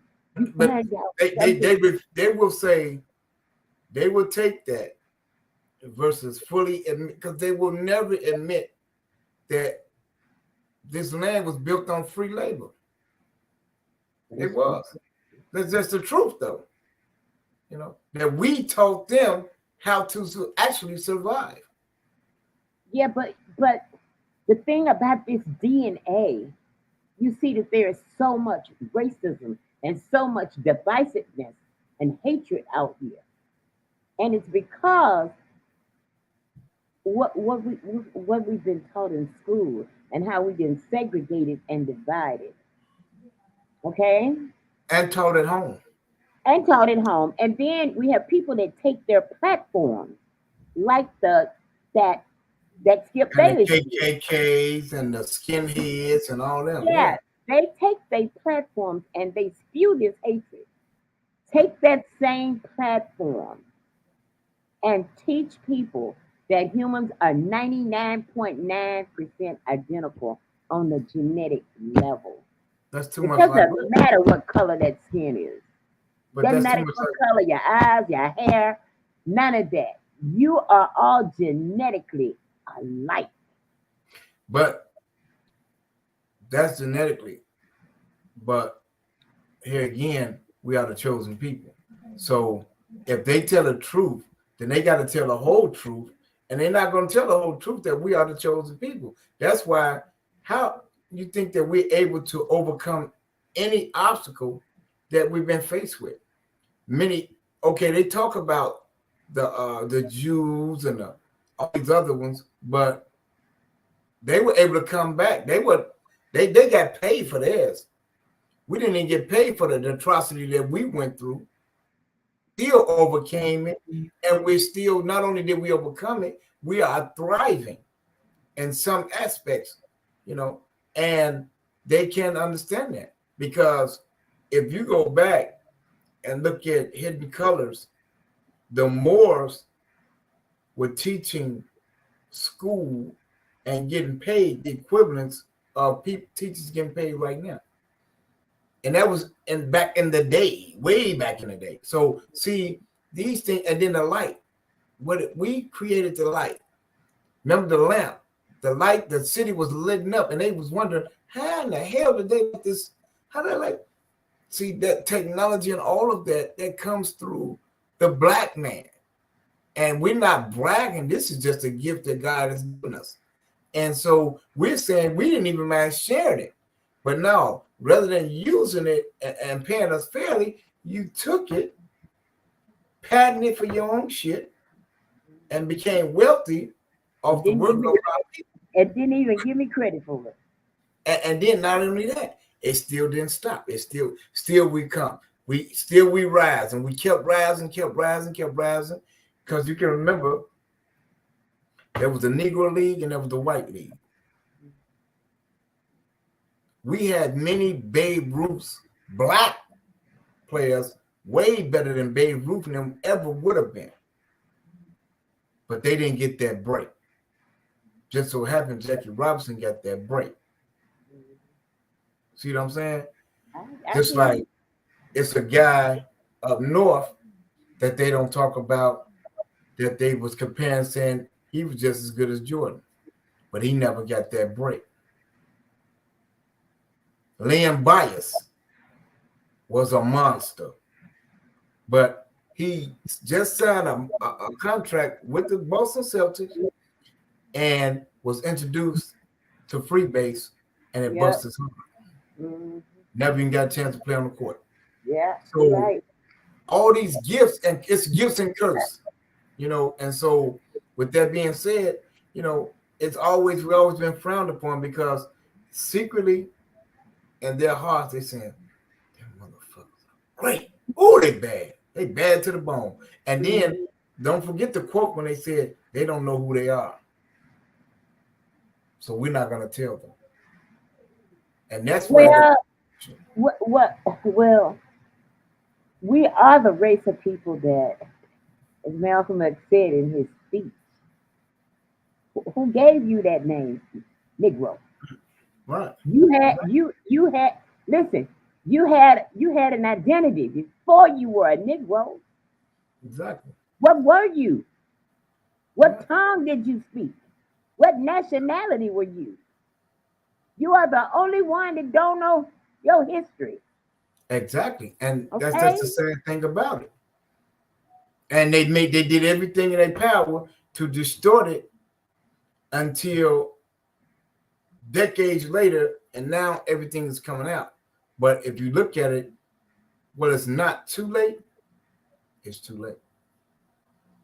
But they will say, they will take that versus fully admit, because they will never admit that this land was built on free labor. It was. That's just the truth, though. You know, that we taught them how to actually survive. Yeah, but the thing about this DNA, you see that there is so much racism and so much divisiveness and hatred out here. And it's because what we've been taught in school and how we've been segregated and divided. Okay? And taught at home. And taught at home. And then we have people that take their platforms, like that Skip Bayless. The KKKs and the skinheads and all them. Yeah, they take their platforms and they spew this hatred. Take that same platform and teach people that humans are 99.9% identical on the genetic level. That's too much. It doesn't matter what color that skin is. But doesn't matter what color your eyes, your hair, none of that. You are all genetically alike. But that's genetically. But here again, we are the chosen people. So if they tell the truth, then they got to tell the whole truth. And they're not going to tell the whole truth that we are the chosen people. That's why, how you think that we're able to overcome any obstacle that we've been faced with? They talk about the Jews and all these other ones, but they were able to come back. They got paid for theirs. We didn't even get paid for the atrocity that we went through. Still overcame it, and we still, not only did we overcome it, we are thriving in some aspects, and they can't understand that, because if you go back and look at Hidden Colors, the Moors were teaching school and getting paid the equivalents of teachers getting paid right now. And that was back in the day, way back in the day. So see these things, and then the light. We created the light. Remember the lamp, the light, the city was lit up, and they was wondering, how in the hell did they get this? How did they see that technology and all of that comes through the black man. And we're not bragging. This is just a gift that God has given us. And so we're saying we didn't even mind sharing it. But no, rather than using it and paying us fairly, you took it, patented it for your own shit, and became wealthy off the work of our people. And didn't even give me credit for it. And then not only that, it still didn't stop. It still we come. We rise, and we kept rising. Because you can remember, there was the Negro League and there was the White League. We had many Babe Ruth's black players way better than Babe Ruth and them ever would have been. But they didn't get that break. Just so happened Jackie Robinson got that break. See what I'm saying? Just like it's a guy up north that they don't talk about, that they was comparing, saying he was just as good as Jordan, but he never got that break. Liam Bias was a monster, but he just signed a contract with the Boston Celtics and was introduced to free base, and it busted his heart. Mm-hmm. Never even got a chance to play on the court. Yeah. So all these gifts, and it's gifts and curse, and so with that being said, we've always been frowned upon, because secretly in their hearts they saying, "Them motherfuckers great. Oh, they bad. They bad to the bone." And then don't forget the quote when they said they don't know who they are. So we're not gonna tell them. And that's well, we are the race of people that, as Malcolm X said in his speech, who gave you that name, Negro? Right. You had an identity before you were a Negro. Exactly. What were you? What tongue did you speak? What nationality were you? You are the only one that don't know your history. Exactly. And that's just the sad thing about it. And they did everything in their power to distort it until decades later, and now everything is coming out. But if you look at it, it's not too late, it's too late.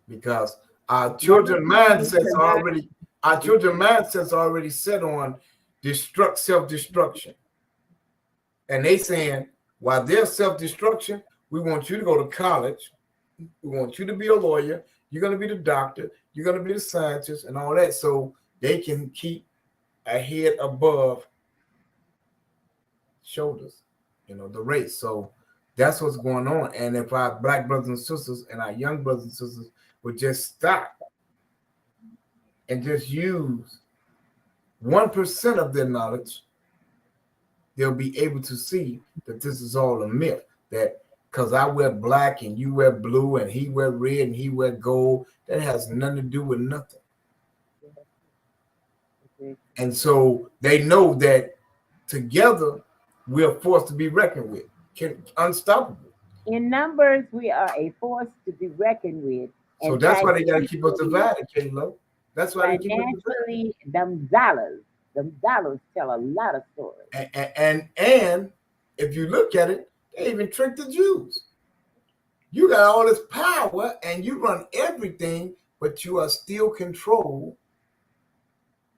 Because our children's mindsets are already set on self-destruction. And they saying, while there's self-destruction, we want you to go to college. We want you to be a lawyer. You're going to be the doctor. You're going to be the scientist and all that, so they can keep a head above shoulders, the race. So that's what's going on. And if our black brothers and sisters and our young brothers and sisters would just stop and just use 1% of their knowledge, they'll be able to see that this is all a myth. That because I wear black and you wear blue and he wear red and he wear gold, that has nothing to do with nothing. And so they know that together we're forced to be reckoned with, unstoppable. In numbers, we are a force to be reckoned with. So that's why they got to keep us divided, K-Lo. That's why they keep us divided. Them dollars tell a lot of stories. And if you look at it, they even tricked the Jews. You got all this power and you run everything, but you are still controlled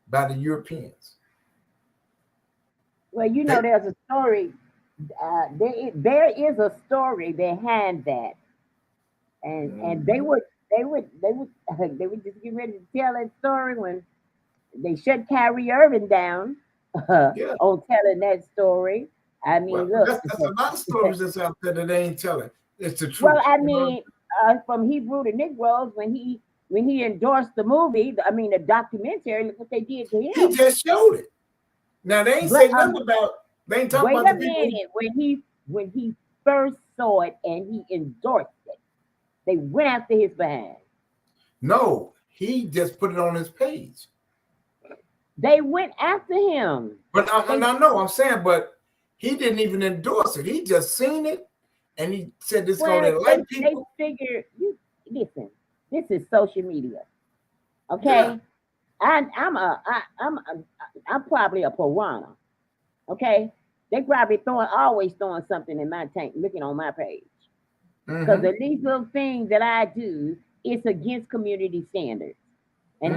by the Europeans. Well, you know, there's a story. There is a story behind that, and they would just get ready to tell that story when they shut Kyrie Irving down Yeah. on telling that story. I mean, Well, look. that's a lot of stories that's out there that they ain't telling. It's the truth. Well, I you know? mean, from Hebrew to Negroes, when he endorsed the movie, I mean the documentary, look what they did to He him. just showed it. Now they ain't But, say nothing about. They ain't talking wait about a the people. minute. When he first saw it and he endorsed it, they went after his behind. No, he just put it on his page. They went after him. But I know I'm saying, but he didn't even endorse it. He just seen it, and he said this going to enlighten people. They figure, listen, this is social media, okay? Yeah. I'm probably a piranha, okay? They probably always throwing something in my tank, looking on my page, because the least little thing that I do is against community standards, and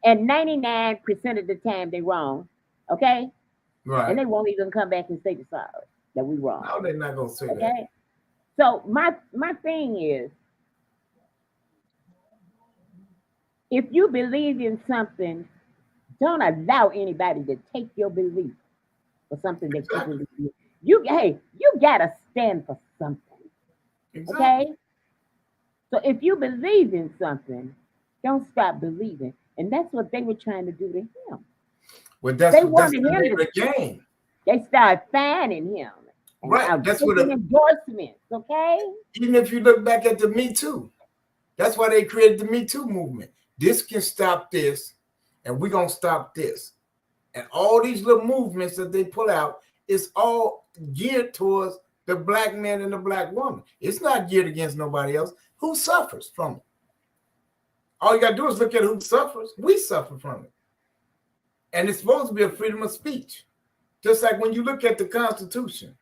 and 99% of the time they wrong, okay? Right. And they won't even come back and say the sorry that we wrong. No, they're not gonna say that. Okay. So my thing is, if you believe in something, don't allow anybody to take your belief for something that you believe in. You gotta stand for something. Exactly. Okay? So if you believe in something, don't stop believing. And that's what they were trying to do to him. Well, that's the name of the game. They started fanning him. Right. That's what endorsements, okay? Even if you look back at the Me Too, that's why they created the Me Too movement. This can stop this, and we're gonna stop this. And all these little movements that they pull out is all geared towards the black man and the black woman. It's not geared against nobody else. Who suffers from it? All you gotta do is look at who suffers. We suffer from it. And it's supposed to be a freedom of speech. Just like when you look at the Constitution,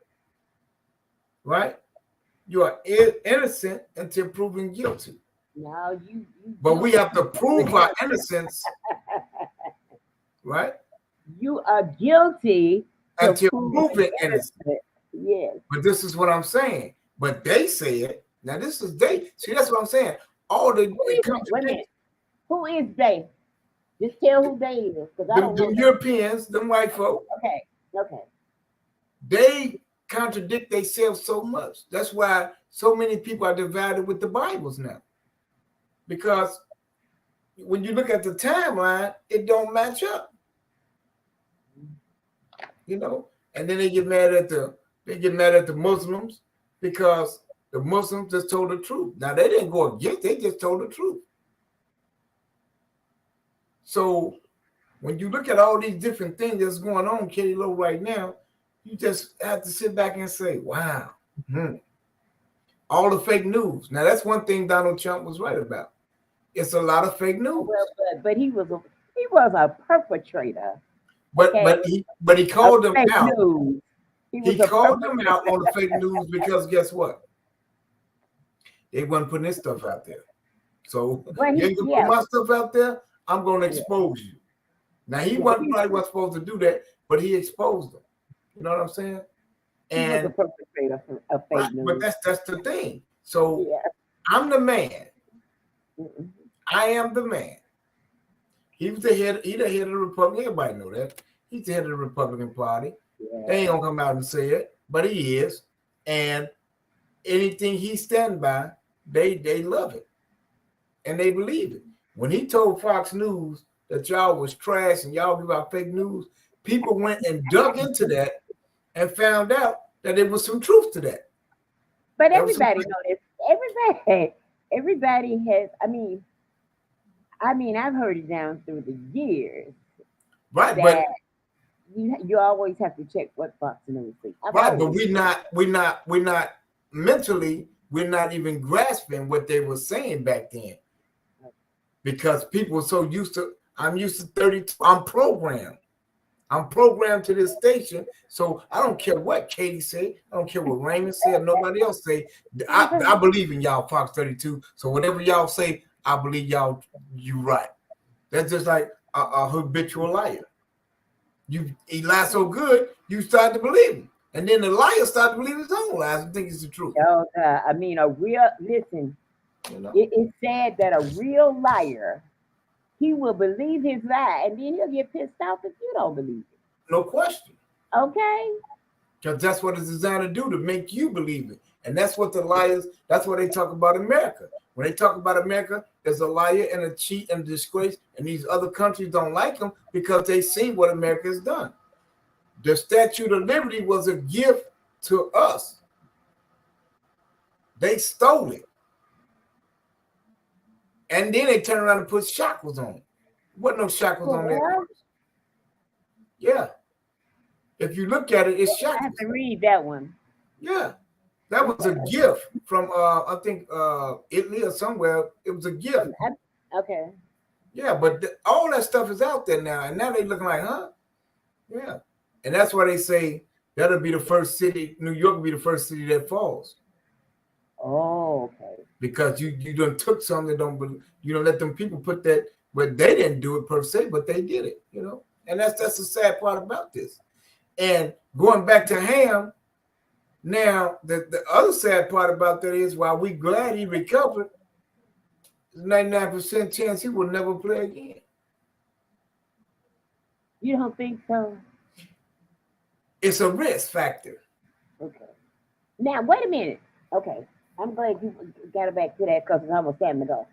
right? You are innocent until proven guilty. No, but we have to prove our innocence, right? You are guilty until proven innocent. Yes. But this is what I'm saying. But they say it. Now this is they. See, that's what I'm saying. All the who is they? Just tell who they is, because I don't know. The Europeans, them white folk. Okay. They contradict themselves so much. That's why so many people are divided with the Bibles now. Because when you look at the timeline, it don't match up. You know, and then they get mad at the Muslims because the Muslims just told the truth. Now they didn't go against, they just told the truth. So when you look at all these different things that's going on, Katie Lowe, right now, you just have to sit back and say, wow. All the fake news. Now that's one thing Donald Trump was right about. It's a lot of fake news. Well, but he was a perpetrator. But he called them out. He called them out on the fake news because guess what? They wasn't putting this stuff out there. So you ain't gonna put my stuff out there, I'm gonna expose you. Now he probably wasn't supposed to do that, but he exposed them. You know what I'm saying? And he was a perpetrator of fake news. But that's the thing. So I'm the man. I am the man. He was the head of the Republican. Everybody know that. He's the head of the Republican Party. Yeah. They ain't gonna come out and say it, but he is. And anything he stand by, they love it. And they believe it. When he told Fox News that y'all was trash and y'all give out fake news, people went and dug into that and found out that there was some truth to that. But everybody knows this. Everybody has, I mean, I've heard it down through the years. Right, but you always have to check what Fox News says. Right, but we're not mentally, we're not even grasping what they were saying back then. Because people were so used to, I'm used to 32, I'm programmed. I'm programmed to this station, so I don't care what Katie say. I don't care what Raymond say or nobody else say. I believe in y'all, Fox 32. So whatever y'all say, I believe y'all. You right. That's just like a habitual liar. He lies so good, you start to believe him, and then the liar starts to believe his own lies and think it's the truth. Oh, I mean, listen. You know? It is said that a real liar, he will believe his lie, and then he'll get pissed off if you don't believe it. No question. Okay. Because that's what it's designed to do, to make you believe it. And that's what the liars, that's what they talk about America. When they talk about America, there's a liar and a cheat and a disgrace, and these other countries don't like them because they see what America has done. The Statue of Liberty was a gift to us. They stole it. And then they turn around and put shackles on it. What no shackles on that? Yeah. If you look at it, it's shackles. I have to read that one. Yeah. That was a gift from I think Italy or somewhere. It was a gift. Okay. Yeah, but all that stuff is out there now, and now they looking like, huh? Yeah, and that's why they say that'll be the first city. New York will be the first city that falls. Oh, okay. Because you done took something that you don't let them people put that, but they didn't do it per se, but they did it, you know. And that's the sad part about this. And going back to Ham. Now, the other sad part about that is, while we glad he recovered, there's 99% chance he will never play again. You don't think so? It's a risk factor. Okay. Now, wait a minute. Okay. I'm glad you got back to that because it's almost time to go.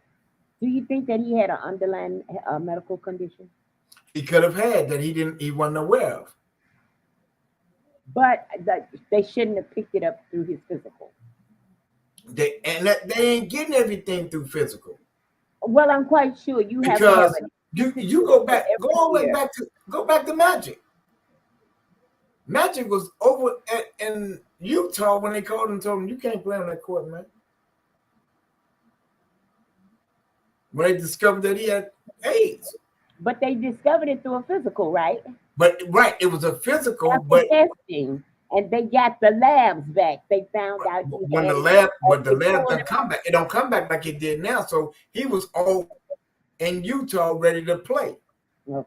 Do you think that he had an underlying medical condition? He could have had that he wasn't aware of. But they shouldn't have picked it up through his physical. They ain't getting everything through physical. Well, I'm quite sure you have. Because you go all the way back to Magic. Magic was over in Utah when they called him and told him, you can't play on that court, man. When they discovered that he had AIDS. But they discovered it through a physical, right? But right, it was a physical, after but testing, and they got the labs back. They found out when the lab don't come back, it don't come back like it did now. So he was all in Utah ready to play. Okay.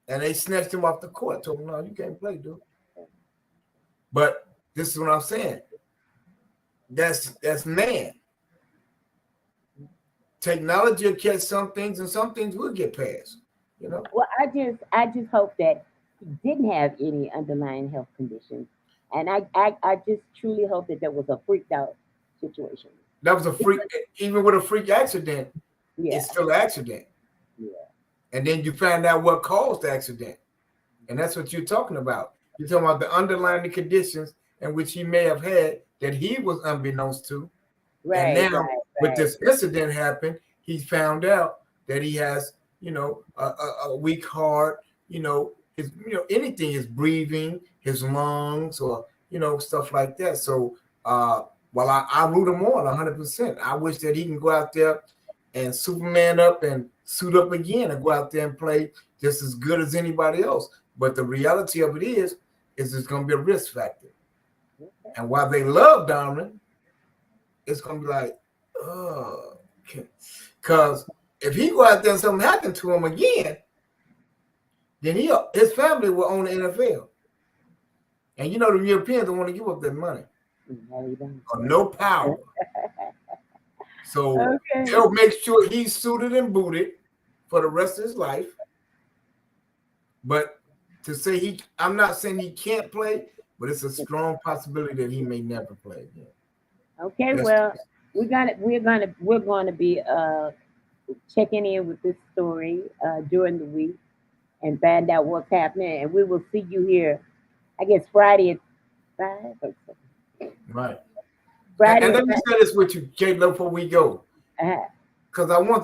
And they snatched him off the court, told him, no, you can't play, dude. But this is what I'm saying. That's man. Technology will catch some things, and some things will get past. You know. Well, I just hope that he didn't have any underlying health conditions, and I just truly hope that was a freaked out situation. That was a freak, even with a freak accident. Yeah. It's still an accident. Yeah. And then you find out what caused the accident, and that's what you're talking about. You're talking about the underlying conditions in which he may have had that he was unbeknownst to. Right. And now, with this incident happened, he found out that he has, a weak heart, his, anything, his breathing, his lungs, or, stuff like that. So, while I root him on 100%, I wish that he can go out there and Superman up and suit up again and go out there and play just as good as anybody else. But the reality of it is it's going to be a risk factor. And while they love Donovan, it's going to be like, oh, because if he go out there and something happened to him again, then his family will own the NFL. And the Europeans don't want to give up that money. Or no power. So they'll make sure he's suited and booted for the rest of his life. But to say I'm not saying he can't play, but it's a strong possibility that he may never play again. Okay, well, we're gonna be checking in with this story during the week and find out what's happening, and we will see you here, I guess Friday at 5 or something. Right. Friday. And let me say this with you, Caleb, before we go, because I want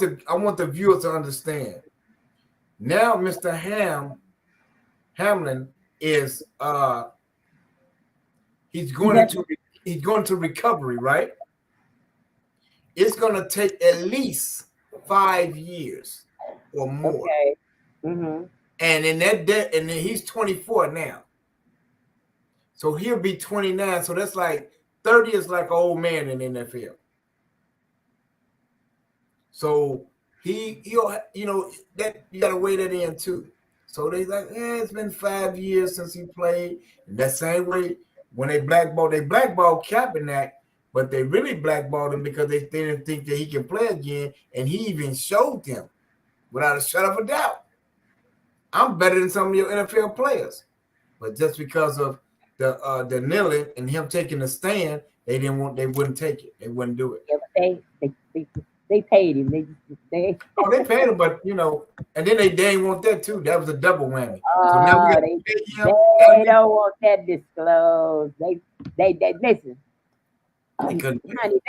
the viewers to understand. Now, Mr. Hamlin is he's going to recovery, right? It's going to take at least 5 years or more. Okay. Mm-hmm. And in that and then he's 24 now. So he'll be 29. So that's like 30 is like an old man in the NFL. So he'll that you gotta weigh that in too. So they like, it's been 5 years since he played. And that same way when they blackballed Kaepernick, but they really blackballed him because they didn't think that he can play again. And he even showed them without a shadow of a doubt, I'm better than some of your NFL players. But just because of the kneeling and him taking the stand, they wouldn't take it. They wouldn't do it. Yeah, but they paid him. They paid him, but and then they didn't want that too. That was a double whammy. So now we oh, got they to pay him. don't want that disclosed. They listen. Honey,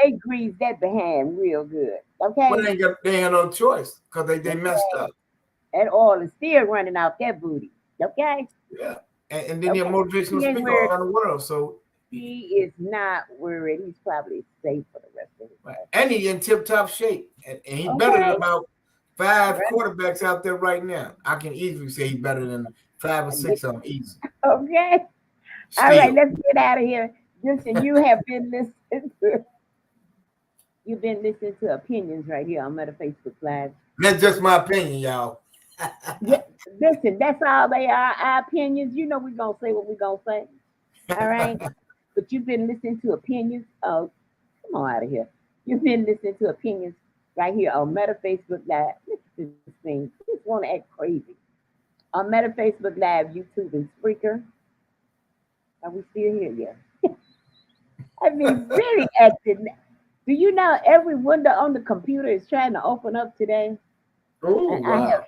they greased that behind real good. Okay. But they ain't no choice because they messed up. That oil is still running out that booty. Okay. Yeah. And then you're a motivational speaker all around the world. So he is not worried. He's probably safe for the rest of his life. And he's in tip-top shape. And he's better than about 5 quarterbacks out there right now. I can easily say he's better than 5 or 6 of them easy. Okay. Still. All right, let's get out of here. Listen, you've been listening to opinions right here on Meta Facebook Live. That's just my opinion, y'all. Yeah, listen, that's all they are. Our opinions. We're gonna say what we're gonna say. All right. But you've been listening to opinions. Oh, come on out of here. You've been listening to opinions right here on Meta Facebook Live. Listen to this thing. You just want to act crazy. On Meta Facebook Live, YouTube, and Spreaker. Are we still here yet? I mean, really acting. Do you know every window on the computer is trying to open up today? Oh, wow.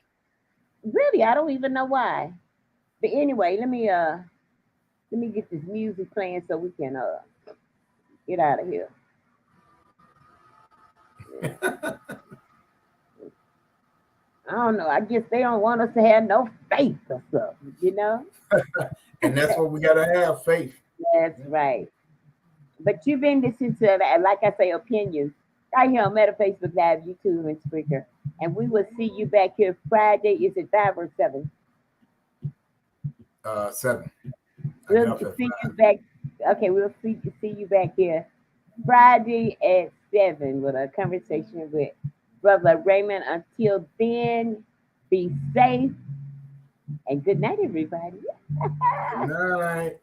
Really, I don't even know why. But anyway, let me get this music playing so we can get out of here. Yeah. I don't know. I guess they don't want us to have no faith or something, And that's what we gotta have, faith. That's right. But you've been listening to, like I say, opinions right here on Meta Facebook Live, YouTube, and Spreaker. And we will see you back here Friday. Is it 5 or 7? 7. We'll see you back. Okay, we'll see you back here Friday at 7 with a conversation with Brother Raymond. Until then, be safe and good night, everybody. Good night.